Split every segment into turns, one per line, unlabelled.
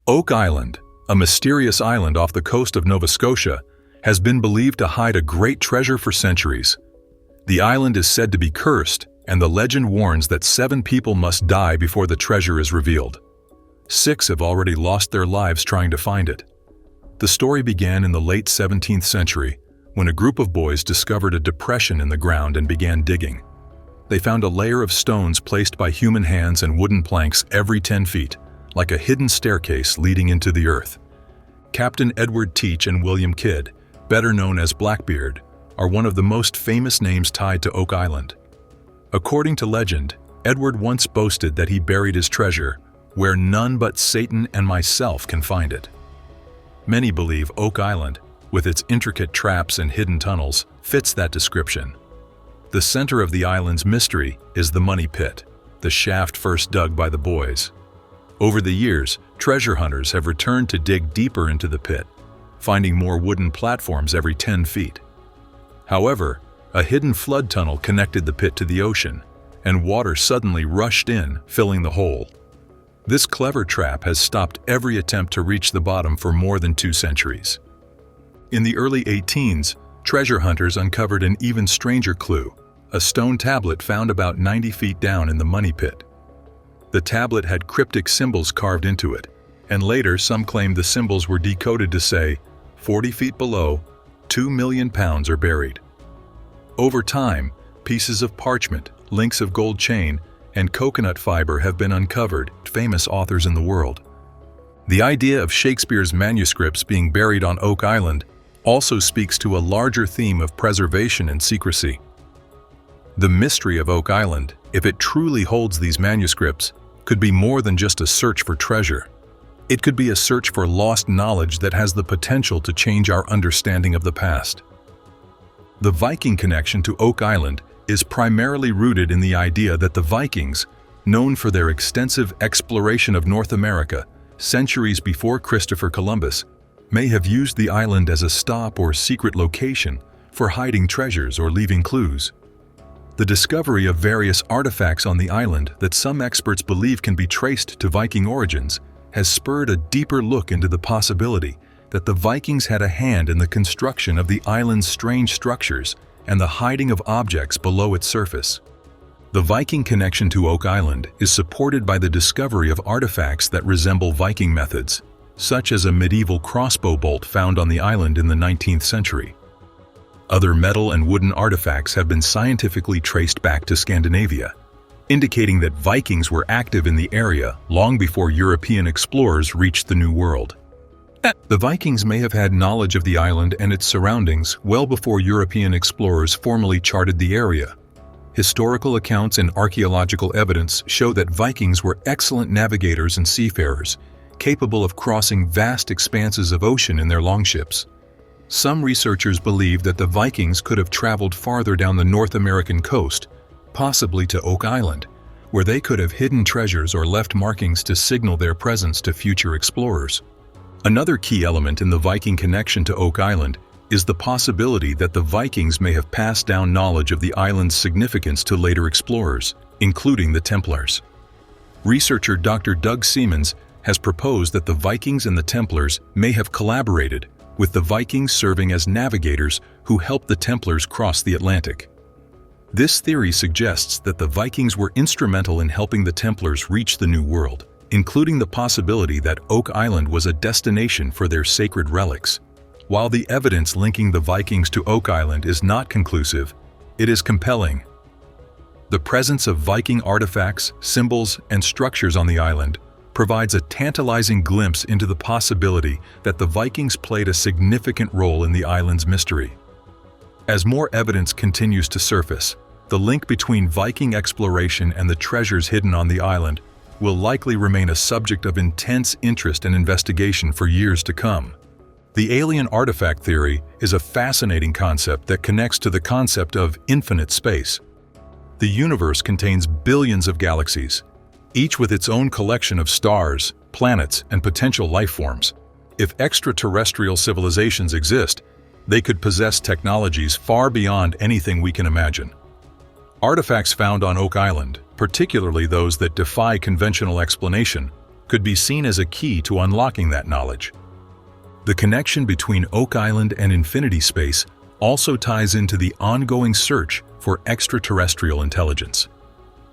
Oak Island, a mysterious island off the coast of Nova Scotia, has been believed to hide a great treasure for centuries. The island is said to be cursed, and the legend warns that 7 people must die before the treasure is revealed. 6 have already lost their lives trying to find it. The story began in the late 17th century, when a group of boys discovered a depression in the ground and began digging. They found a layer of stones placed by human hands and wooden planks every 10 feet, like a hidden staircase leading into the earth. Captain Edward Teach and William Kidd, better known as Blackbeard, are one of the most famous names tied to Oak Island. According to legend, Edward once boasted that he buried his treasure where none but Satan and myself can find it. Many believe Oak Island, with its intricate traps and hidden tunnels, fits that description. The center of the island's mystery is the money pit, the shaft first dug by the boys. Over the years, treasure hunters have returned to dig deeper into the pit, finding more wooden platforms every 10 feet. However, a hidden flood tunnel connected the pit to the ocean, and water suddenly rushed in, filling the hole. This clever trap has stopped every attempt to reach the bottom for more than 2 centuries. In the early 18s, treasure hunters uncovered an even stranger clue, a stone tablet found about 90 feet down in the money pit. The tablet had cryptic symbols carved into it, and later some claimed the symbols were decoded to say, 40 feet below, 2 million pounds are buried. Over time, pieces of parchment, links of gold chain, and coconut fiber have been uncovered, famous authors in the world. The idea of Shakespeare's manuscripts being buried on Oak Island also speaks to a larger theme of preservation and secrecy. The mystery of Oak Island, if it truly holds these manuscripts, could be more than just a search for treasure. It could be a search for lost knowledge that has the potential to change our understanding of the past. The Viking connection to Oak Island is primarily rooted in the idea that the Vikings, known for their extensive exploration of North America centuries before Christopher Columbus, may have used the island as a stop or secret location for hiding treasures or leaving clues. The discovery of various artifacts on the island that some experts believe can be traced to Viking origins has spurred a deeper look into the possibility that the Vikings had a hand in the construction of the island's strange structures and the hiding of objects below its surface. The Viking connection to Oak Island is supported by the discovery of artifacts that resemble Viking methods, such as a medieval crossbow bolt found on the island in the 19th century. Other metal and wooden artifacts have been scientifically traced back to Scandinavia, indicating that Vikings were active in the area long before European explorers reached the New World. The Vikings may have had knowledge of the island and its surroundings well before European explorers formally charted the area. Historical accounts and archaeological evidence show that Vikings were excellent navigators and seafarers, capable of crossing vast expanses of ocean in their longships. Some researchers believe that the Vikings could have traveled farther down the North American coast, possibly to Oak Island, where they could have hidden treasures or left markings to signal their presence to future explorers. Another key element in the Viking connection to Oak Island is the possibility that the Vikings may have passed down knowledge of the island's significance to later explorers, including the Templars. Researcher Dr. Doug Siemens has proposed that the Vikings and the Templars may have collaborated, with the Vikings serving as navigators who helped the Templars cross the Atlantic. This theory suggests that the Vikings were instrumental in helping the Templars reach the New World, including the possibility that Oak Island was a destination for their sacred relics. While the evidence linking the Vikings to Oak Island is not conclusive, it is compelling. The presence of Viking artifacts, symbols, and structures on the island provides a tantalizing glimpse into the possibility that the Vikings played a significant role in the island's mystery. As more evidence continues to surface, the link between Viking exploration and the treasures hidden on the island will likely remain a subject of intense interest and investigation for years to come. The alien artifact theory is a fascinating concept that connects to the concept of infinite space. The universe contains billions of galaxies, each with its own collection of stars, planets, and potential life forms. If extraterrestrial civilizations exist, they could possess technologies far beyond anything we can imagine. Artifacts found on Oak Island, particularly those that defy conventional explanation, could be seen as a key to unlocking that knowledge. The connection between Oak Island and infinity space also ties into the ongoing search for extraterrestrial intelligence.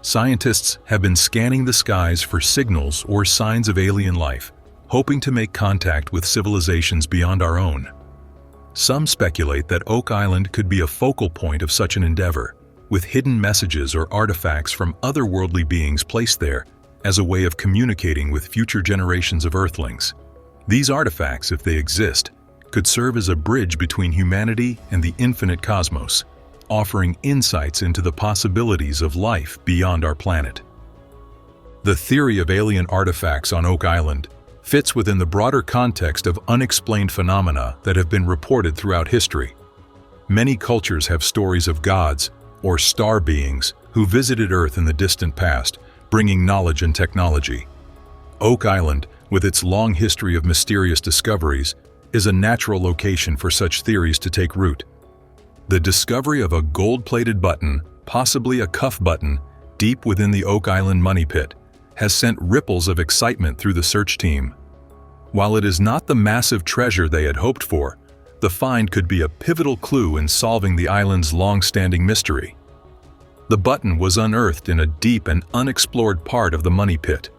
Scientists have been scanning the skies for signals or signs of alien life, hoping to make contact with civilizations beyond our own. Some speculate that Oak Island could be a focal point of such an endeavor, with hidden messages or artifacts from otherworldly beings placed there as a way of communicating with future generations of Earthlings. These artifacts, if they exist, could serve as a bridge between humanity and the infinite cosmos, offering insights into the possibilities of life beyond our planet. The theory of alien artifacts on Oak Island fits within the broader context of unexplained phenomena that have been reported throughout history. Many cultures have stories of gods or star beings who visited Earth in the distant past, bringing knowledge and technology. Oak Island, with its long history of mysterious discoveries, is a natural location for such theories to take root. The discovery of a gold-plated button, possibly a cuff button, deep within the Oak Island money pit, has sent ripples of excitement through the search team. While it is not the massive treasure they had hoped for, the find could be a pivotal clue in solving the island's long-standing mystery. The button was unearthed in a deep and unexplored part of the money pit,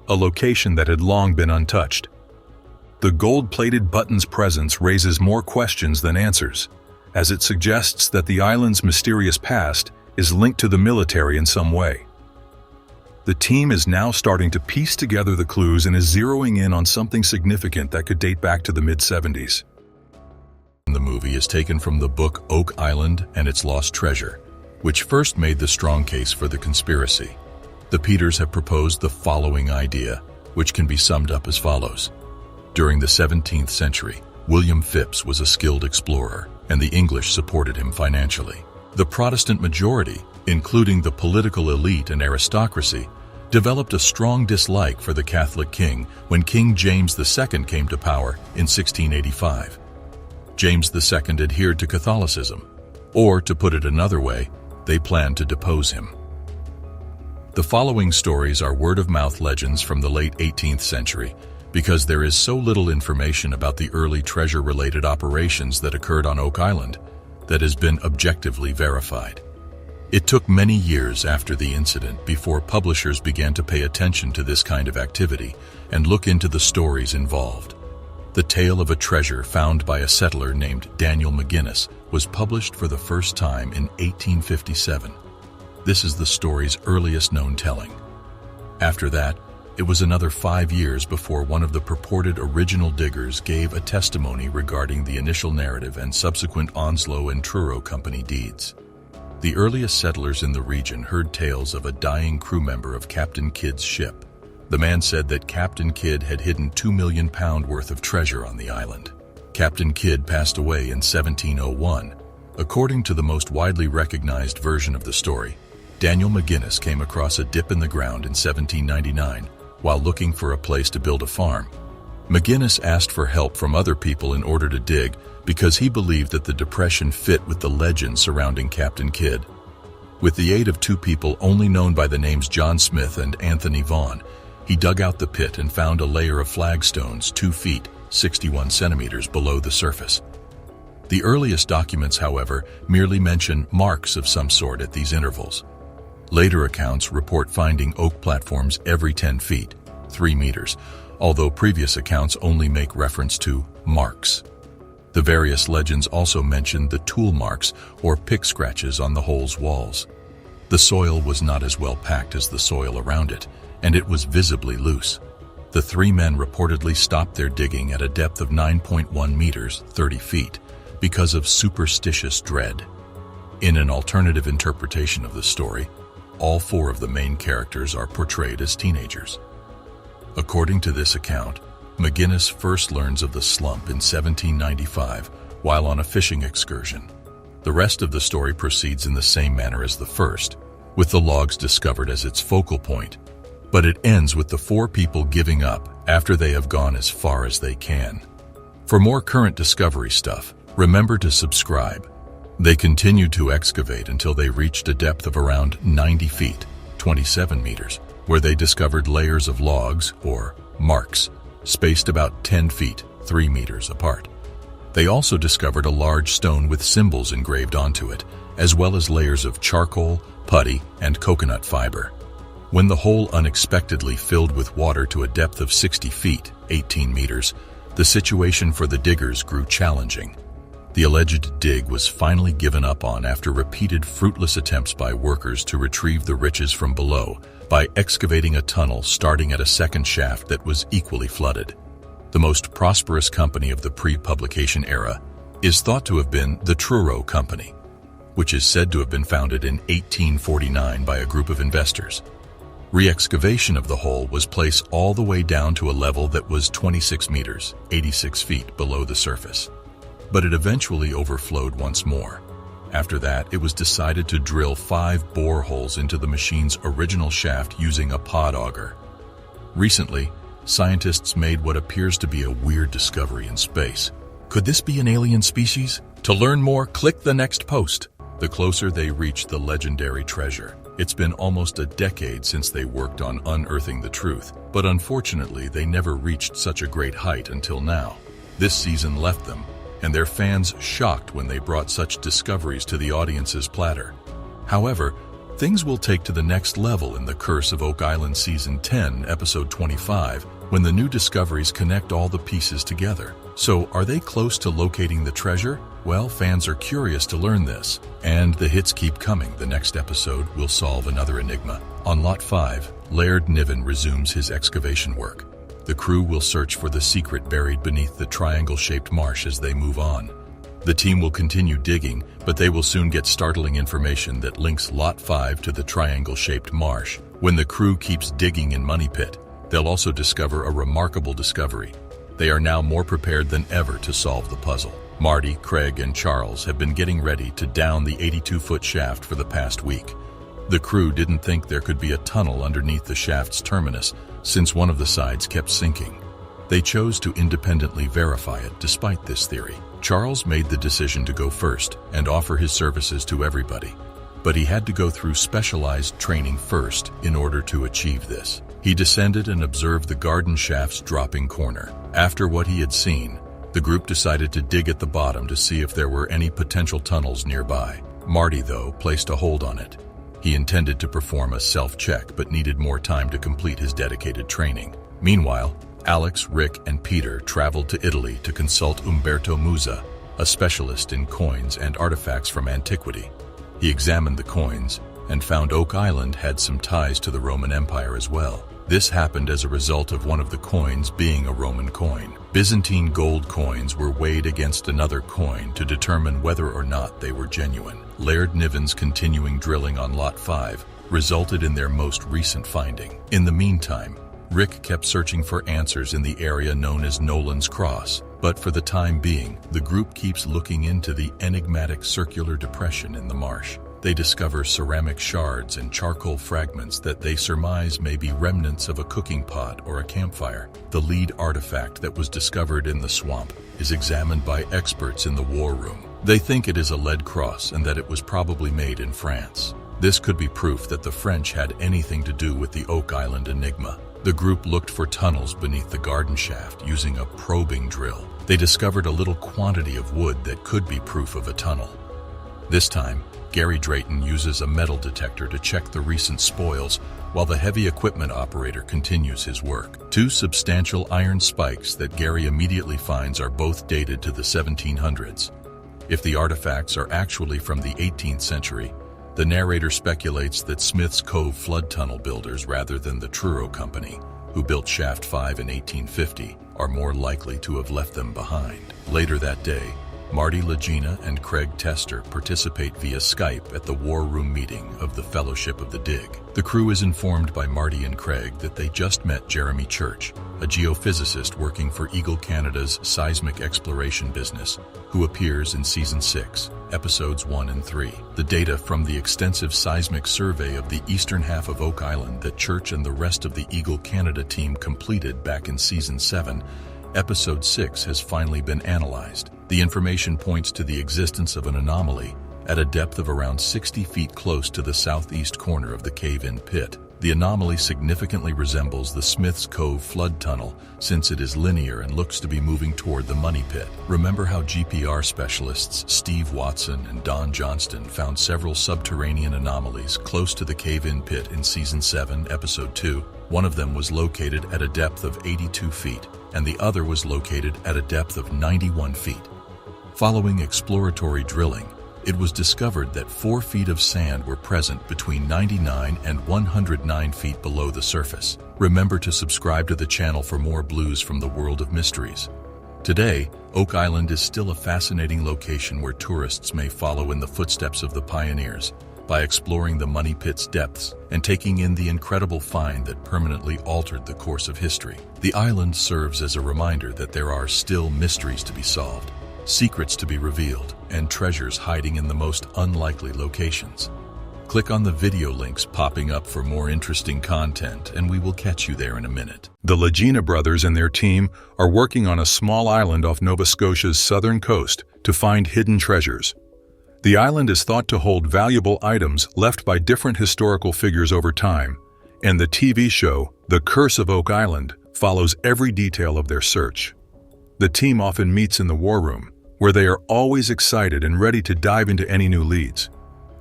a location that had long been untouched. The gold-plated button's presence raises more questions than answers, as it suggests that the island's mysterious past is linked to the military in some way. The team is now starting to piece together the clues and is zeroing in on something significant that could date back to the mid-70s. The movie is taken from the book Oak Island and Its Lost Treasure, which first made the strong case for the conspiracy. The Peters have proposed the following idea, which can be summed up as follows. During the 17th century, William Phipps was a skilled explorer, and the English supported him financially. The Protestant majority, including the political elite and aristocracy, developed a strong dislike for the Catholic king when King James II came to power in 1685. James II adhered to Catholicism, or to put it another way, they planned to depose him. The following stories are word-of-mouth legends from the late 18th century because there is so little information about the early treasure-related operations that occurred on Oak Island that has been objectively verified. It took many years after the incident before publishers began to pay attention to this kind of activity and look into the stories involved. The tale of a treasure found by a settler named Daniel McGinnis was published for the first time in 1857. This is the story's earliest known telling. After that, it was another 5 years before one of the purported original diggers gave a testimony regarding the initial narrative and subsequent Onslow and Truro Company deeds. The earliest settlers in the region heard tales of a dying crew member of Captain Kidd's ship. The man said that Captain Kidd had hidden £2 million worth of treasure on the island. Captain Kidd passed away in 1701. According to the most widely recognized version of the story, Daniel McGinnis came across a dip in the ground in 1799 while looking for a place to build a farm. McGinnis asked for help from other people in order to dig because he believed that the depression fit with the legend surrounding Captain Kidd. With the aid of two people only known by the names John Smith and Anthony Vaughan, he dug out the pit and found a layer of flagstones 2 feet, 61 centimeters below the surface. The earliest documents, however, merely mention marks of some sort at these intervals. Later accounts report finding oak platforms every 10 feet, 3 meters, although previous accounts only make reference to marks. The various legends also mention the tool marks or pick scratches on the hole's walls. The soil was not as well packed as the soil around it, and it was visibly loose. The 3 men reportedly stopped their digging at a depth of 9.1 meters, 30 feet, because of superstitious dread. In an alternative interpretation of the story, all 4 of the main characters are portrayed as teenagers. According to this account, McGinnis first learns of the slump in 1795 while on a fishing excursion. The rest of the story proceeds in the same manner as the first, with the logs discovered as its focal point, but it ends with the 4 people giving up after they have gone as far as they can. For more current discovery stuff, remember to subscribe. They continued to excavate until they reached a depth of around 90 feet, 27 meters, where they discovered layers of logs, or marks, spaced about 10 feet, 3 meters apart. They also discovered a large stone with symbols engraved onto it, as well as layers of charcoal, putty, and coconut fiber. When the hole unexpectedly filled with water to a depth of 60 feet, 18 meters, the situation for the diggers grew challenging. The alleged dig was finally given up on after repeated fruitless attempts by workers to retrieve the riches from below by excavating a tunnel starting at a second shaft that was equally flooded. The most prosperous company of the pre-publication era is thought to have been the Truro Company, which is said to have been founded in 1849 by a group of investors. Re-excavation of the hole was placed all the way down to a level that was 26 meters, 86 feet below the surface. But it eventually overflowed once more. After that, it was decided to drill 5 boreholes into the machine's original shaft using a pod auger. Recently, scientists made what appears to be a weird discovery in space. Could this be an alien species? To learn more, click the next post. The closer they reach the legendary treasure. It's been almost a decade since they worked on unearthing the truth, but unfortunately they never reached such a great height until now. This season left them, and their fans shocked when they brought such discoveries to the audience's platter. However, things will take to the next level in The Curse of Oak Island Season 10, Episode 25, when the new discoveries connect all the pieces together. So, are they close to locating the treasure? Well, fans are curious to learn this, and the hits keep coming. The next episode will solve another enigma. On Lot 5, Laird Niven resumes his excavation work. The crew will search for the secret buried beneath the triangle-shaped marsh as they move on. The team will continue digging, but they will soon get startling information that links Lot 5 to the triangle-shaped marsh. When the crew keeps digging in Money Pit, they'll also discover a remarkable discovery. They are now more prepared than ever to solve the puzzle. Marty, Craig, and Charles have been getting ready to down the 82-foot shaft for the past week. The crew didn't think there could be a tunnel underneath the shaft's terminus, since one of the sides kept sinking. They chose to independently verify it despite this theory. Charles made the decision to go first and offer his services to everybody, but he had to go through specialized training first in order to achieve this. He descended and observed the garden shaft's dropping corner. After what he had seen, the group decided to dig at the bottom to see if there were any potential tunnels nearby. Marty, though, placed a hold on it. He intended to perform a self-check but needed more time to complete his dedicated training. Meanwhile, Alex, Rick, and Peter traveled to Italy to consult Umberto Musa, a specialist in coins and artifacts from antiquity. He examined the coins and found Oak Island had some ties to the Roman Empire as well. This happened as a result of one of the coins being a Roman coin. Byzantine gold coins were weighed against another coin to determine whether or not they were genuine. Laird Niven's continuing drilling on Lot 5 resulted in their most recent finding. In the meantime, Rick kept searching for answers in the area known as Nolan's Cross, but for the time being, the group keeps looking into the enigmatic circular depression in the marsh. They discover ceramic shards and charcoal fragments that they surmise may be remnants of a cooking pot or a campfire. The lead artifact that was discovered in the swamp is examined by experts in the war room. They think it is a lead cross and that it was probably made in France. This could be proof that the French had anything to do with the Oak Island enigma. The group looked for tunnels beneath the garden shaft using a probing drill. They discovered a little quantity of wood that could be proof of a tunnel. This time, Gary Drayton uses a metal detector to check the recent spoils while the heavy equipment operator continues his work. 2 substantial iron spikes that Gary immediately finds are both dated to the 1700s. If the artifacts are actually from the 18th century, the narrator speculates that Smith's Cove flood tunnel builders rather than the Truro Company, who built Shaft 5 in 1850, are more likely to have left them behind. Later that day, Marty Lagena and Craig Tester participate via Skype at the War Room meeting of the Fellowship of the Dig. The crew is informed by Marty and Craig that they just met Jeremy Church, a geophysicist working for Eagle Canada's seismic exploration business, who appears in Season 6, Episodes 1 and 3. The data from the extensive seismic survey of the eastern half of Oak Island that Church and the rest of the Eagle Canada team completed back in Season 7, Episode 6 has finally been analyzed. The information points to the existence of an anomaly at a depth of around 60 feet close to the southeast corner of the cave-in pit. The anomaly significantly resembles the Smith's Cove flood tunnel since it is linear and looks to be moving toward the money pit. Remember how GPR specialists Steve Watson and Don Johnston found several subterranean anomalies close to the cave-in pit in Season 7, Episode 2? One of them was located at a depth of 82 feet, and the other was located at a depth of 91 feet. Following exploratory drilling, it was discovered that 4 feet of sand were present between 99 and 109 feet below the surface. Remember to subscribe to the channel for more blues from the world of mysteries. Today, Oak Island is still a fascinating location where tourists may follow in the footsteps of the pioneers by exploring the money pit's depths and taking in the incredible find that permanently altered the course of history. The island serves as a reminder that there are still mysteries to be solved, secrets to be revealed, and treasures hiding in the most unlikely locations. Click on the video links popping up for more interesting content, and we will catch you there in a minute. The Lagena brothers and their team are working on a small island off Nova Scotia's southern coast to find hidden treasures. The island is thought to hold valuable items left by different historical figures over time, and the TV show, The Curse of Oak Island, follows every detail of their search. The team often meets in the war room, where they are always excited and ready to dive into any new leads.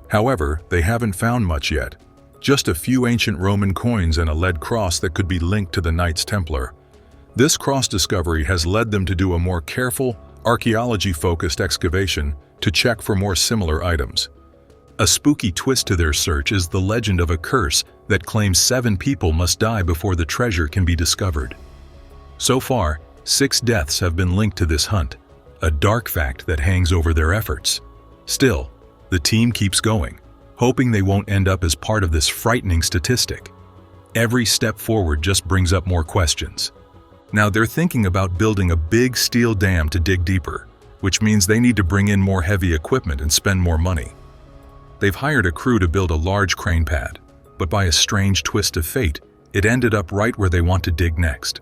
However, they haven't found much yet. Just a few ancient Roman coins and a lead cross that could be linked to the Knights Templar. This cross discovery has led them to do a more careful, archaeology-focused excavation to check for more similar items. A spooky twist to their search is the legend of a curse that claims 7 people must die before the treasure can be discovered. So far, 6 deaths have been linked to this hunt, a dark fact that hangs over their efforts. Still, the team keeps going, hoping they won't end up as part of this frightening statistic. Every step forward just brings up more questions. Now they're thinking about building a big steel dam to dig deeper, which means they need to bring in more heavy equipment and spend more money. They've hired a crew to build a large crane pad, but by a strange twist of fate, it ended up right where they want to dig next.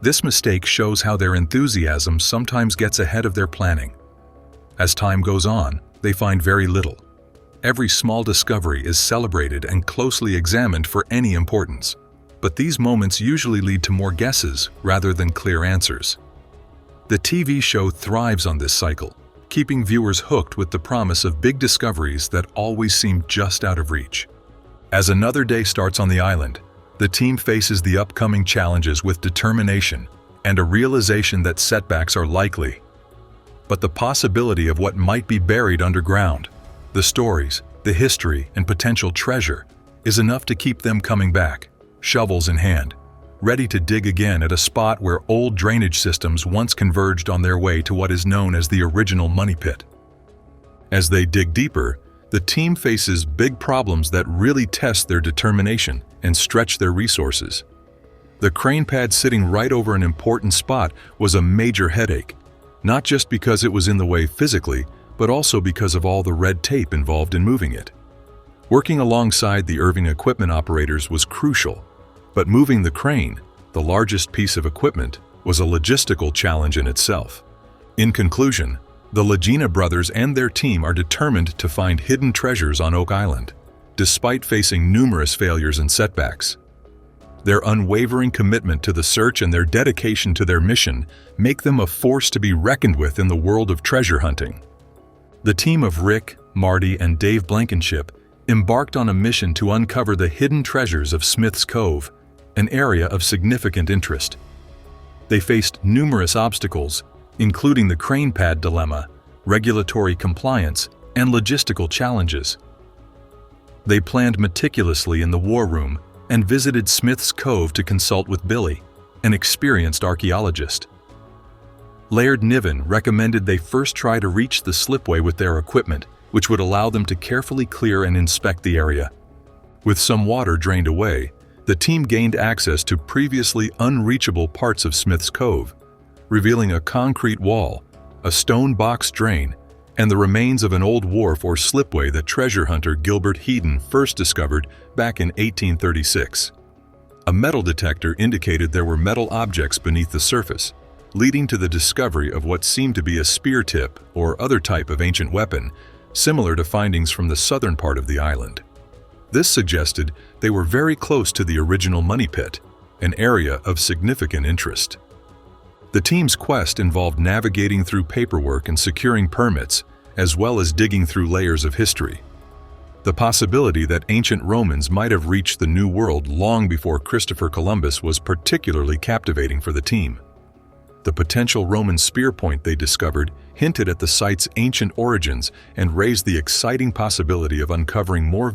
This mistake shows how their enthusiasm sometimes gets ahead of their planning. As time goes on, they find very little. Every small discovery is celebrated and closely examined for any importance, but these moments usually lead to more guesses rather than clear answers. The TV show thrives on this cycle, keeping viewers hooked with the promise of big discoveries that always seem just out of reach. As another day starts on the island, the team faces the upcoming challenges with determination and a realization that setbacks are likely. But the possibility of what might be buried underground, the stories, the history, and potential treasure, is enough to keep them coming back, shovels in hand, ready to dig again at a spot where old drainage systems once converged on their way to what is known as the original money pit. As they dig deeper, the team faces big problems that really test their determination and stretch their resources. The crane pad sitting right over an important spot was a major headache, not just because it was in the way physically, but also because of all the red tape involved in moving it. Working alongside the Irving equipment operators was crucial, but moving the crane, the largest piece of equipment, was a logistical challenge in itself. In conclusion, the Lagena brothers and their team are determined to find hidden treasures on Oak Island, despite facing numerous failures and setbacks. Their unwavering commitment to the search and their dedication to their mission make them a force to be reckoned with in the world of treasure hunting. The team of Rick, Marty, and Dave Blankenship embarked on a mission to uncover the hidden treasures of Smith's Cove, an area of significant interest. They faced numerous obstacles, including the crane pad dilemma, regulatory compliance, and logistical challenges. They planned meticulously in the war room and visited Smith's Cove to consult with Billy, an experienced archaeologist. Laird Niven recommended they first try to reach the slipway with their equipment, which would allow them to carefully clear and inspect the area. With some water drained away, the team gained access to previously unreachable parts of Smith's Cove, revealing a concrete wall, a stone box drain, and the remains of an old wharf or slipway that treasure hunter Gilbert Heaton first discovered back in 1836. A metal detector indicated there were metal objects beneath the surface, leading to the discovery of what seemed to be a spear tip or other type of ancient weapon, similar to findings from the southern part of the island. This suggested they were very close to the original money pit, an area of significant interest. The team's quest involved navigating through paperwork and securing permits, as well as digging through layers of history. The possibility that ancient Romans might have reached the New World long before Christopher Columbus was particularly captivating for the team. The potential Roman spear point they discovered hinted at the site's ancient origins and raised the exciting possibility of uncovering more